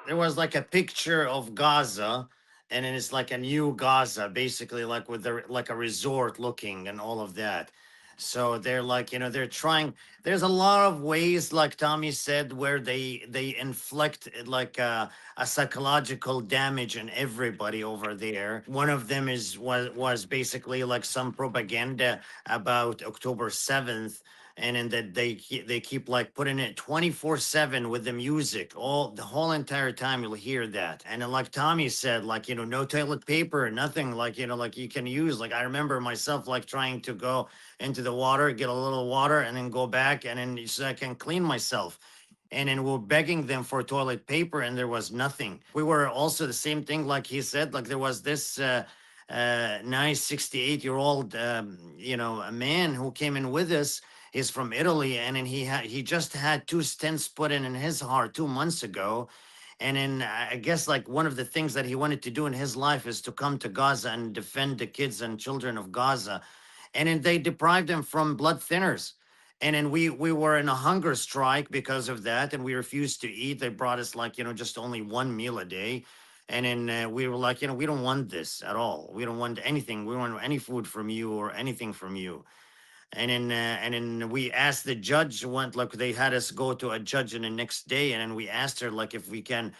there was like a picture of Gaza, and then it's like a new Gaza, basically, like with the like a resort looking and all of that. So they're like, they're trying. There's a lot of ways, like Tommy said, where they inflict like a psychological damage on everybody over there. One of them was basically like some propaganda about October 7th, and in that they keep like putting it 24/7 with the music, all the whole entire time you'll hear that. And then like Tommy said, like, no toilet paper, nothing, like, like you can use. Like I remember myself like trying to go into the water, get a little water, and then go back, and then so I can clean myself. And then we're begging them for toilet paper, and there was nothing. We were also the same thing, like he said, like there was this nice 68-year-old a man who came in with us. He's from Italy, and then he just had two stents put in his heart 2 months ago. And then I guess like one of the things that he wanted to do in his life is to come to Gaza and defend the kids and children of Gaza. And then they deprived him from blood thinners. And then we were in a hunger strike because of that, and we refused to eat. They brought us like just only one meal a day. And then we were like, we don't want this at all. We don't want anything. We don't want any food from you or anything from you. And then we asked the judge, went like they had us go to a judge in the next day, and then we asked her like if we can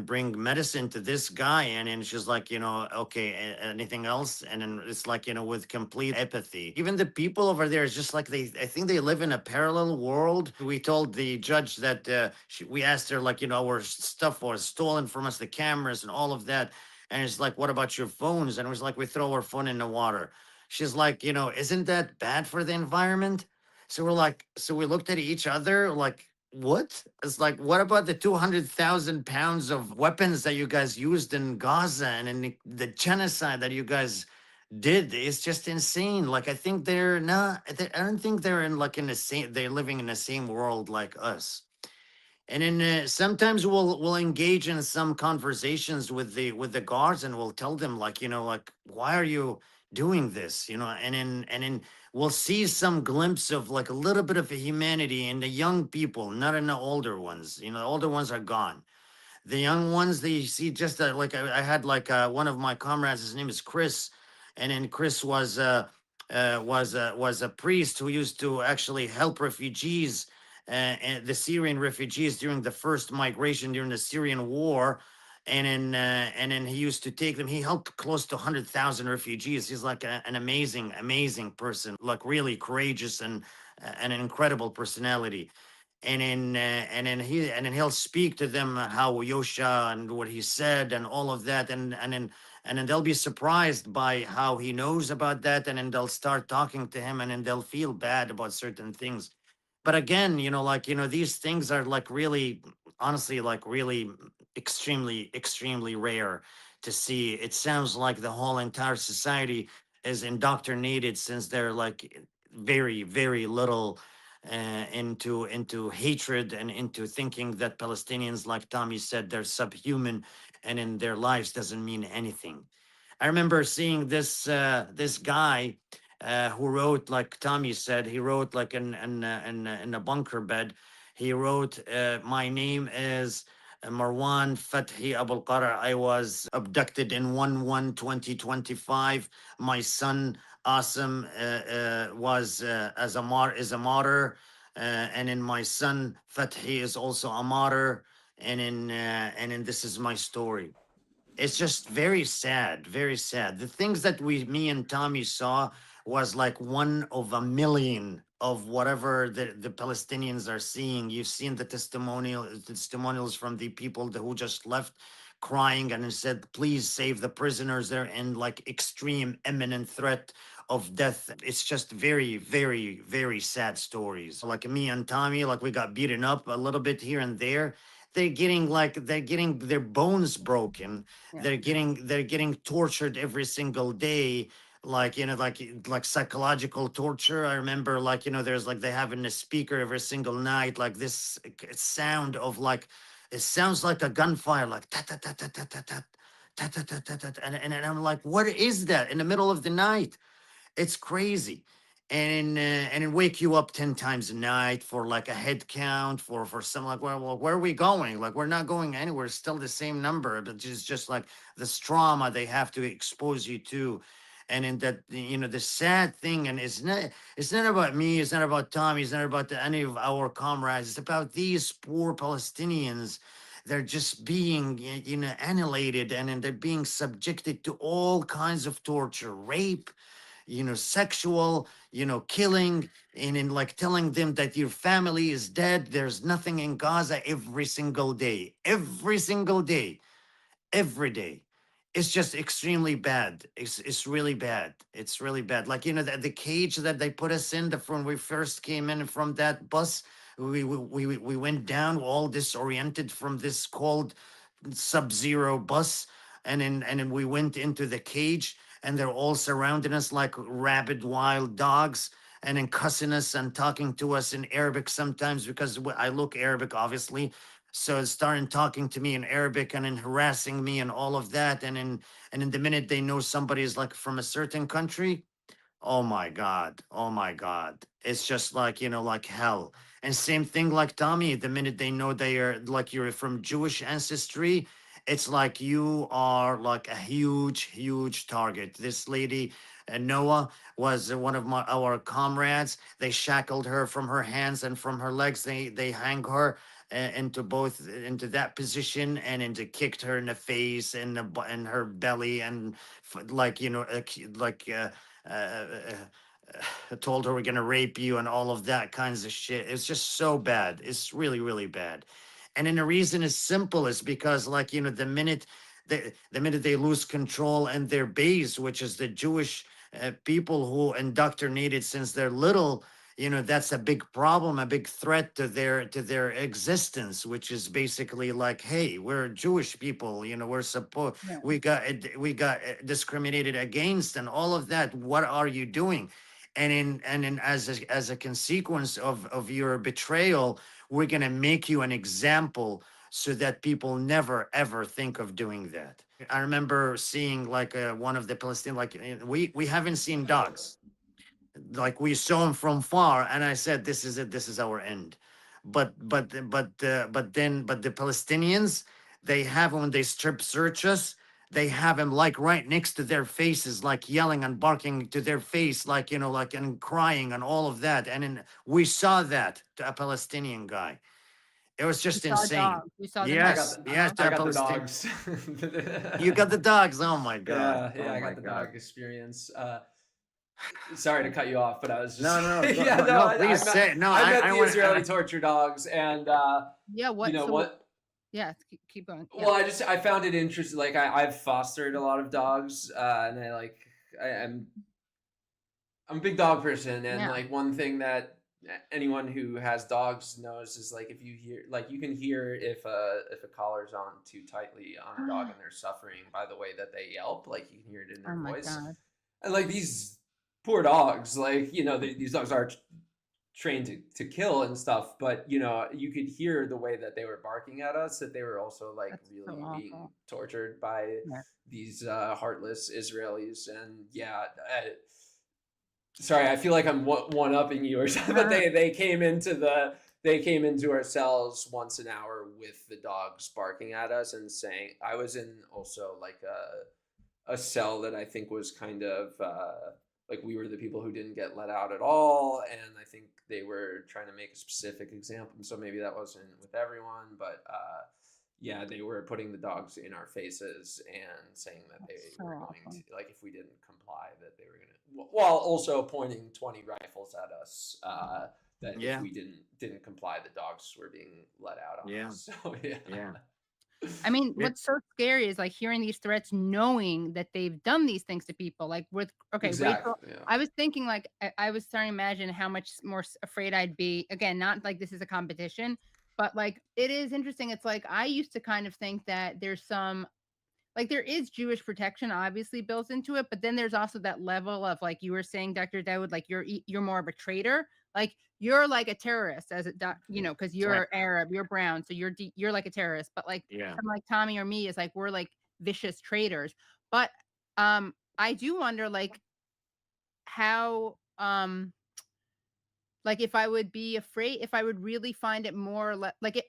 bring medicine to this guy. And then she's like, okay, anything else? And then it's like, with complete apathy. Even the people over there is just like I think they live in a parallel world. We told the judge that we asked her like, our stuff was stolen from us, the cameras and all of that. And it's like, what about your phones? And it was like, we throw our phone in the water. She's like, isn't that bad for the environment? So we're like, so we looked at each other like, what? It's like, what about the 200,000 pounds of weapons that you guys used in Gaza and in the genocide that you guys did? It's just insane. Like, I think they're not, I don't think they're in like in the same, they're living in the same world like us. And then sometimes we'll engage in some conversations with the guards, and we'll tell them like, like, why are you doing this? And then we'll see some glimpse of like a little bit of humanity in the young people, not in the older ones. The older ones are gone. The young ones, they see just like I had like one of my comrades, his name is Chris. And then Chris was a priest who used to actually help refugees, and the Syrian refugees during the first migration during the Syrian war. And then he used to take them. He helped close to 100,000 refugees. He's like an amazing, amazing person, like really courageous and an incredible personality. And then he'll speak to them how Yosha and what he said and all of that. And then they'll be surprised by how he knows about that. And then they'll start talking to him, and then they'll feel bad about certain things. But again, like, these things are like really, honestly, like really extremely, extremely rare to see. It sounds like the whole entire society is indoctrinated since they're like very, very little into hatred and into thinking that Palestinians, like Tommy said, they're subhuman, and in their lives doesn't mean anything. I remember seeing this guy who wrote, like Tommy said, he wrote like in a bunker bed. He wrote, "My name is Marwan Fathi Abul Qara. I was abducted in 1/1/2025. My son Asim was as is a martyr, and in my son Fathi is also a martyr, and in this is my story." It's just very sad, very sad. The things that me and Tommy saw was like one of a million of whatever the Palestinians are seeing. You've seen the testimonials from the people who just left crying and said, please save the prisoners. They're in like extreme imminent threat of death. It's just very, very, very sad stories. Like me and Tommy, like we got beaten up a little bit here and there. They're getting their bones broken. Yeah. They're getting tortured every single day, like like psychological torture. I remember, like, there's like they have in the speaker every single night, like this sound of like, it sounds like a gunfire, like tat tat tat tat tat tat tat tat tat tat tat, and I'm like, what is that in the middle of the night? It's crazy. and it wake you up 10 times a night for like a head count for something like, well, where are we going? Like, we're not going anywhere, still the same number, but just like this trauma they have to expose you to. And in that, the sad thing, and it's not about me, it's not about Tommy, it's not about any of our comrades, it's about these poor Palestinians. They're just being annihilated, and then they're being subjected to all kinds of torture, rape, sexual, killing, and in like telling them that your family is dead. There's nothing in Gaza every single day, every single day, every day. It's just extremely bad. It's really bad. It's really bad. Like, the cage that they put us in when we first came in from that bus. We went down all disoriented from this cold sub-zero bus, and then we went into the cage, and they're all surrounding us like rabid wild dogs, and then cussing us and talking to us in Arabic sometimes, because I look Arabic, obviously. So it's starting talking to me in Arabic, and then harassing me and all of that. And in the minute they know somebody is like from a certain country, oh my God. Oh my God. It's just like, like hell. And same thing like Tommy, the minute they know they are like you're from Jewish ancestry, it's like you are like a huge, huge target. This lady, Noah, was one of our comrades. They shackled her from her hands and from her legs. They hang her into that position, and into kicked her in the face and in her belly, and like like told her we're gonna rape you and all of that kinds of shit. It's just so bad. It's really, really bad. And then the reason is simple, is because like the minute they lose control and their base, which is the Jewish people who indoctrinated since they're little, that's a big problem, a big threat to their existence, which is basically like, hey, we're Jewish people, we're supposed, Yeah. we got discriminated against and all of that. What are you doing? And as a consequence of your betrayal, we're going to make you an example, so that people never ever think of doing that. I remember seeing like one of the Palestinian, like, we haven't seen dogs, like we saw him from far, and I said, this is it, this is our end. But the Palestinians, they have him when they strip search us, they have him like right next to their faces, like yelling and barking to their face, like, like, and crying and all of that. And then we saw that to a Palestinian guy. It was You just saw insane. dogs. You saw them I like got Yes, the yes, dogs. to I a got the Palestinian. dogs. You got the dogs. Oh my God. Yeah, Oh I my got the God. dog experience. Sorry to cut you off, but I was just No, no, no, yeah, no, no. Please say no. I I, met I the want. Israeli torture dogs, and Yeah. you What? know So what? yeah. Keep going. Yeah. Well, I found it interesting. Like I've fostered a lot of dogs, and I'm a big dog person, and Yeah. like one thing that anyone who has dogs knows is like if you hear like you can hear if a collar's on too tightly on a dog and they're suffering by the way that they yelp, like you can hear it in Oh their my voice. God. And like these poor dogs, like these dogs are trained to kill and stuff, but you could hear the way that they were barking at us, that they were also like That's so really being awful. tortured by Yeah. these heartless Israelis. And yeah, sorry, I feel like I'm one upping you or something, but Uh, they came into our cells once an hour with the dogs barking at us and saying, I was in also like a cell that I think was kind of like we were the people who didn't get let out at all, and I think they were trying to make a specific example. So maybe that wasn't with everyone, but yeah, they were putting the dogs in our faces and saying that they that's so were going awful. to, like, if we didn't comply, that they were going to, while also pointing 20 rifles at us. That if Yeah, we didn't comply, the dogs were being let out on yeah, us. So yeah, yeah. I mean, Yeah. what's so scary is like hearing these threats, knowing that they've done these things to people. Like with okay, Rachel, exactly. Yeah. I was thinking like I was starting to imagine how much more afraid I'd be. Again, not like this is a competition, but like it is interesting. It's like I used to kind of think that there's some like there is Jewish protection obviously built into it, but then there's also that level of like you were saying, Dr. Daoud, like you're more of a traitor. Like you're like a terrorist as a because Right. you're Arab, you're brown, so you're like a terrorist. But like Yeah. someone like Tommy or me is like we're like vicious traitors. But I do wonder like how like if I would be afraid, if I would really find it more like it.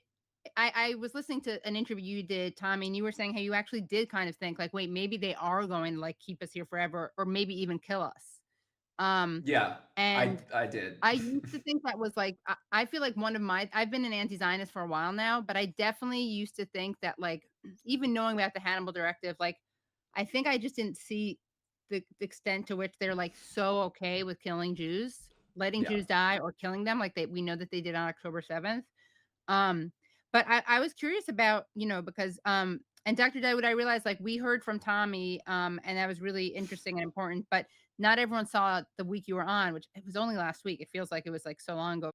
I was listening to an interview you did, Tommy, and you were saying how you actually did kind of think like, wait, maybe they are going to like keep us here forever, or maybe even kill us. Um, Yeah, and I did. I used to think that was like I feel like one of my I've been an anti-Zionist for a while now, but I definitely used to think that like even knowing about the Hannibal Directive, like I think I just didn't see the extent to which they're like so okay with killing Jews, letting Yeah. Jews die or killing them, like they we know that they did on October 7th. Um, but I was curious about, because and Dr. Dawood, I realized like we heard from Tommy, and that was really interesting and important, but not everyone saw the week you were on, which it was only last week. It feels like it was like so long ago.